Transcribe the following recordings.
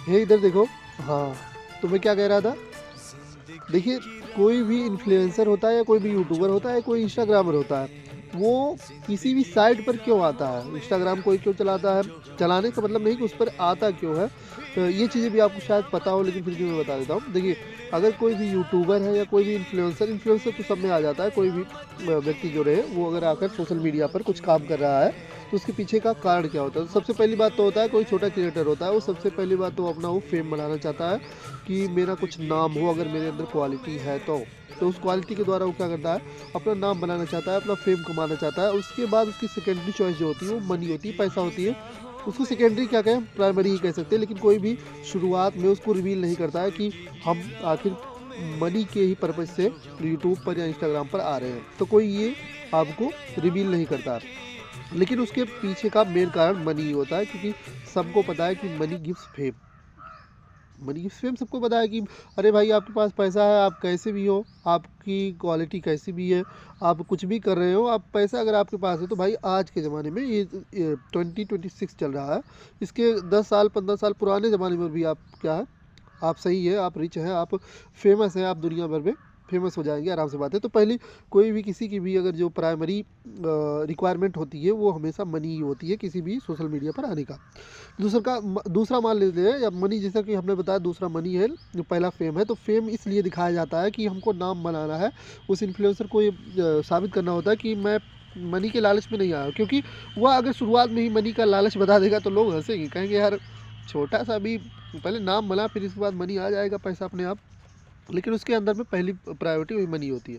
हे इधर देखो। हाँ, तो मैं क्या कह रहा था, देखिए कोई भी इन्फ्लुएंसर होता है या कोई भी यूट्यूबर होता है, कोई इंस्टाग्रामर होता है, वो किसी भी साइट पर क्यों आता है, इंस्टाग्राम कोई क्यों चलाता है, चलाने का मतलब नहीं कि उस पर आता क्यों है। ये चीज़ें भी आपको शायद पता हो, लेकिन फिर भी मैं बता देता हूँ। देखिए, अगर कोई भी यूट्यूबर है या कोई भी इन्फ्लुएंसर, इन्फ्लुएंसर तो सब में आ जाता है, कोई भी व्यक्ति जो रहे वो अगर आकर सोशल मीडिया पर कुछ काम कर रहा है, तो उसके पीछे का कारण क्या होता है। तो सबसे पहली बात तो होता है, कोई छोटा क्रिएटर होता है, वो सबसे पहली बात तो अपना वो फेम बनाना चाहता है कि मेरा कुछ नाम हो, अगर मेरे अंदर क्वालिटी है तो उस क्वालिटी के द्वारा वो क्या करता है, अपना नाम बनाना चाहता है, अपना फेम कमाना चाहता है। उसके बाद उसकी सेकेंडरी चॉइस जो होती है वो मनी होती है, पैसा होती है। उसको सेकेंडरी क्या कहें, प्राइमरी ही कह सकते हैं। लेकिन कोई भी शुरुआत में उसको रिवील नहीं करता है कि हम आखिर मनी के ही पर्पज से यूट्यूब पर या इंस्टाग्राम पर आ रहे हैं, तो कोई ये आपको रिवील नहीं करता है। लेकिन उसके पीछे का मेन कारण मनी ही होता है, क्योंकि सबको पता है कि money gives fame. Money gives fame सबको पता है कि अरे भाई, आपके पास पैसा है, आप कैसे भी हो, आपकी क्वालिटी कैसी भी है, आप कुछ भी कर रहे हो, आप पैसा अगर आपके पास है तो भाई आज के ज़माने में ये 2026 चल रहा है, इसके 10 साल 15 साल पुराने ज़माने में भी आप क्या है, आप सही है, आप रिच हैं, आप फेमस हैं, आप दुनिया भर में फेमस हो जाएंगे आराम से। बात है तो पहली कोई भी किसी की भी अगर जो प्राइमरी रिक्वायरमेंट होती है वो हमेशा मनी ही होती है, किसी भी सोशल मीडिया पर आने का। दूसरा मान लेते हैं, या मनी, जैसा कि हमने बताया दूसरा मनी है, जो पहला फेम है। तो फेम इसलिए दिखाया जाता है कि हमको नाम बनाना है, उस इन्फ्लुएंसर को ये साबित करना होता है कि मैं मनी के लालच में नहीं आया। क्योंकि वह अगर शुरुआत में ही मनी का लालच बता देगा तो लोग हंसेंगे, कहेंगे यार छोटा सा भी, पहले नाम बना फिर इसके बाद मनी आ जाएगा, पैसा अपने आप। लेकिन उसके अंदर में पहली प्रायोरिटी वही मनी होती है।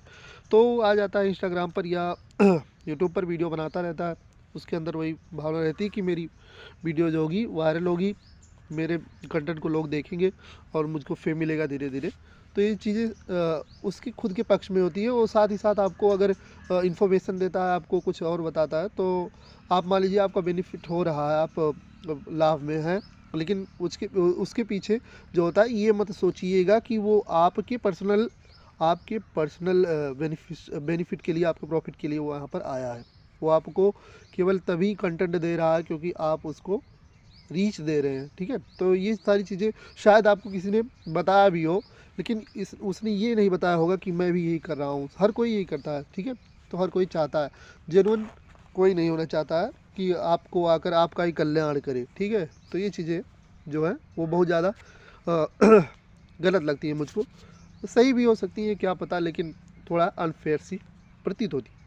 तो आ जाता है इंस्टाग्राम पर या यूट्यूब पर वीडियो बनाता रहता है, उसके अंदर वही भावना रहती है कि मेरी वीडियो जो होगी वायरल होगी, मेरे कंटेंट को लोग देखेंगे और मुझको फेम मिलेगा धीरे धीरे। तो ये चीज़ें उसकी खुद के पक्ष में होती है। वो साथ ही साथ आपको अगर इन्फॉर्मेशन देता है, आपको कुछ और बताता है, तो आप मान लीजिए आपका बेनिफिट हो रहा है, आप लाभ में हैं, लेकिन उसके उसके पीछे जो होता है, ये मत सोचिएगा कि वो आपके पर्सनल बेनिफिट के लिए, आपके प्रॉफिट के लिए वो यहाँ पर आया है। वो आपको केवल तभी कंटेंट दे रहा है क्योंकि आप उसको रीच दे रहे हैं, ठीक है। तो ये सारी चीज़ें शायद आपको किसी ने बताया भी हो, लेकिन इस उसने ये नहीं बताया होगा कि मैं भी यही कर रहा हूँ। हर कोई यही करता है, ठीक है। तो हर कोई चाहता है, जेन्युइन कोई नहीं होना चाहता है कि आपको आकर आपका ही कल्याण करे, ठीक है। तो ये चीज़ें जो है वो बहुत ज़्यादा गलत लगती है मुझको। सही भी हो सकती है क्या पता, लेकिन थोड़ा अनफेयर सी प्रतीत होती है।